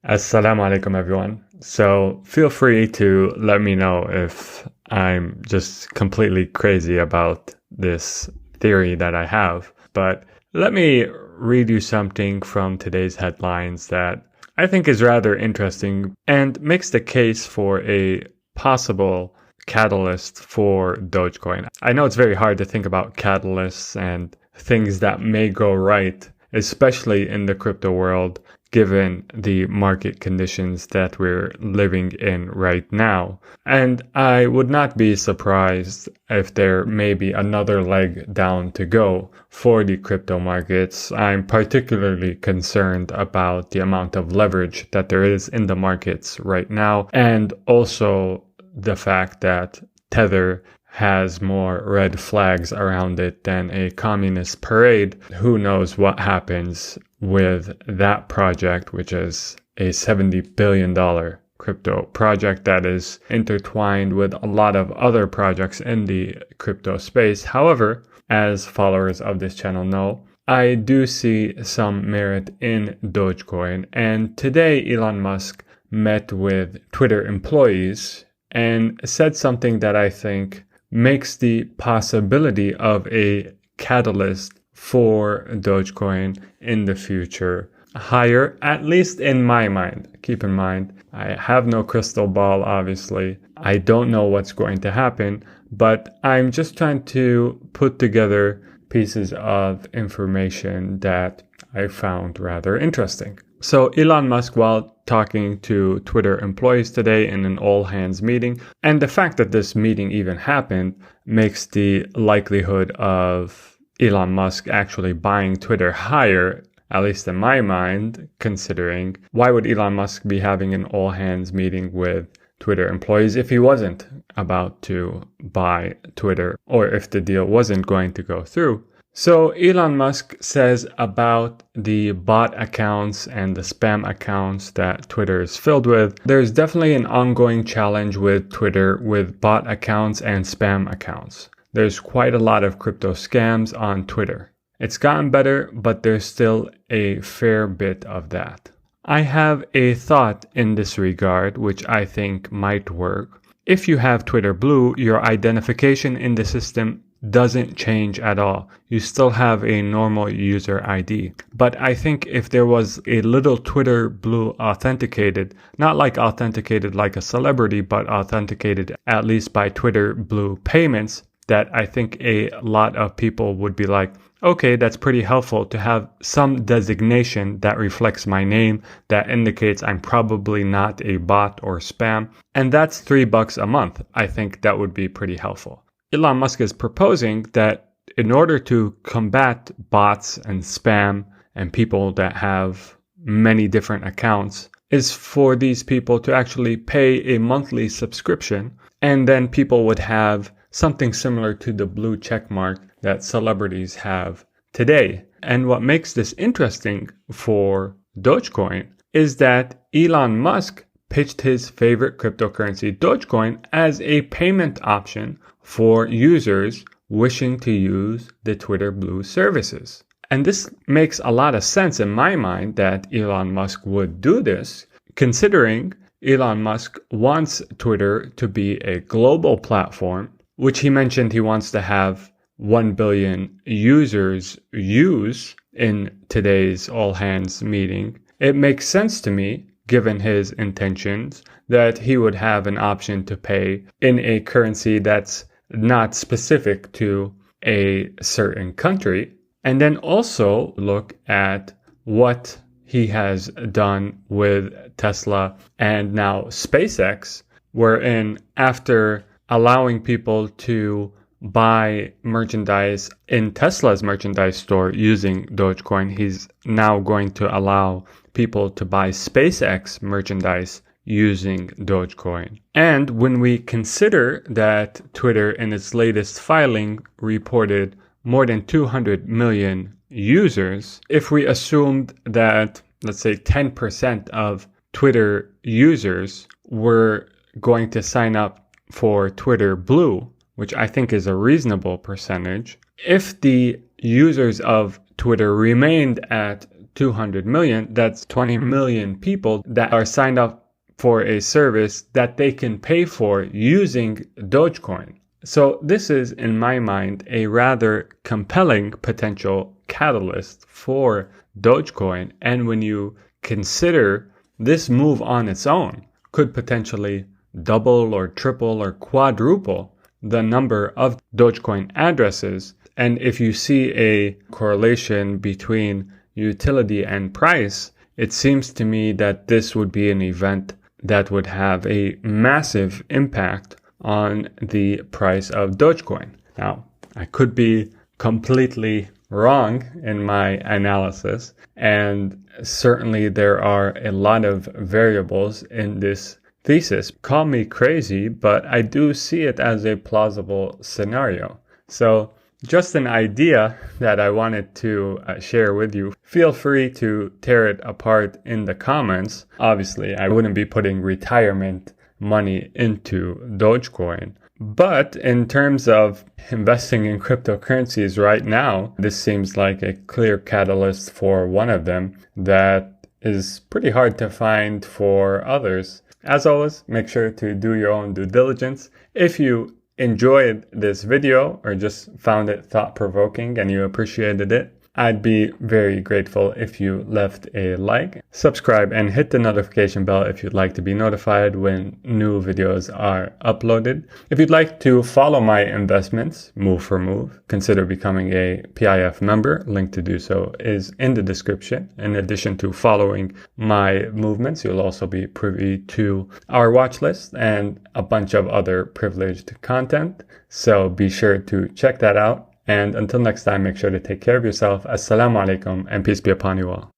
Assalamu alaikum, everyone. So feel free to let me know if I'm just completely crazy about this theory that I have. But let me read you something from today's headlines that I think is rather interesting and makes the case for a possible catalyst for Dogecoin. I know it's very hard to think about catalysts and things that may go right, especially in the crypto world, given the market conditions that we're living in right now. And I would not be surprised if there may be another leg down to go for the crypto markets. I'm particularly concerned about the amount of leverage that there is in the markets right now, and also the fact that Tether has more red flags around it than a communist parade. Who knows what happens with that project, which is a $70 billion crypto project that is intertwined with a lot of other projects in the crypto space. However, as followers of this channel know, I do see some merit in Dogecoin. And today, Elon Musk met with Twitter employees and said something that I think makes the possibility of a catalyst for Dogecoin in the future higher, at least in my mind. Keep in mind, I have no crystal ball, obviously. I don't know what's going to happen, but I'm just trying to put together pieces of information that I found rather interesting. So Elon Musk, while talking to Twitter employees today in an all-hands meeting, and the fact that this meeting even happened makes the likelihood of Elon Musk actually buying Twitter higher, at least in my mind, considering why would Elon Musk be having an all-hands meeting with Twitter employees if he wasn't about to buy Twitter, or if the deal wasn't going to go through. So Elon Musk says about the bot accounts and the spam accounts that Twitter is filled with, there's definitely an ongoing challenge with Twitter with bot accounts and spam accounts. There's quite a lot of crypto scams on Twitter. It's gotten better, but there's still a fair bit of that. I have a thought in this regard, which I think might work. If you have Twitter Blue, your identification in the system doesn't change at all. You still have a normal user ID. But I think if there was a little Twitter Blue authenticated, not like authenticated like a celebrity, but authenticated at least by Twitter Blue payments, that I think a lot of people would be like, okay, that's pretty helpful to have some designation that reflects my name, that indicates I'm probably not a bot or spam. And that's $3 a month. I think that would be pretty helpful. Elon Musk is proposing that in order to combat bots and spam and people that have many different accounts, is for these people to actually pay a monthly subscription, and then people would have something similar to the blue check mark that celebrities have today. And what makes this interesting for Dogecoin is that Elon Musk pitched his favorite cryptocurrency, Dogecoin, as a payment option for users wishing to use the Twitter Blue services. And this makes a lot of sense in my mind that Elon Musk would do this, considering Elon Musk wants Twitter to be a global platform, which he mentioned he wants to have 1 billion users use in today's all-hands meeting. It makes sense to me, given his intentions, that he would have an option to pay in a currency that's not specific to a certain country, and then also look at what he has done with Tesla and now SpaceX, wherein after allowing people to buy merchandise in Tesla's merchandise store using Dogecoin, he's now going to allow people to buy SpaceX merchandise using Dogecoin. And when we consider that Twitter in its latest filing reported more than 200 million users, if we assumed that, let's say, 10% of Twitter users were going to sign up for Twitter Blue, which I think is a reasonable percentage, if the users of Twitter remained at 200 million, that's 20 million people that are signed up for a service that they can pay for using Dogecoin. So this is, in my mind, a rather compelling potential catalyst for Dogecoin. And when you consider this move on its own could potentially double or triple or quadruple the number of Dogecoin addresses. And if you see a correlation between utility and price, it seems to me that this would be an event that would have a massive impact on the price of Dogecoin. Now, I could be completely wrong in my analysis, and certainly there are a lot of variables in this thesis. Call me crazy, but I do see it as a plausible scenario. So just an idea that I wanted to share with you. Feel free to tear it apart in the comments. Obviously, I wouldn't be putting retirement money into Dogecoin. But in terms of investing in cryptocurrencies right now, this seems like a clear catalyst for one of them that is pretty hard to find for others. As always, make sure to do your own due diligence. If you enjoyed this video or just found it thought-provoking and you appreciated it, I'd be very grateful if you left a like, subscribe, and hit the notification bell if you'd like to be notified when new videos are uploaded. If you'd like to follow my investments, move for move, consider becoming a PIF member. Link to do so is in the description. In addition to following my movements, you'll also be privy to our watch list and a bunch of other privileged content. So be sure to check that out. And until next time, make sure to take care of yourself. Assalamu alaikum and peace be upon you all.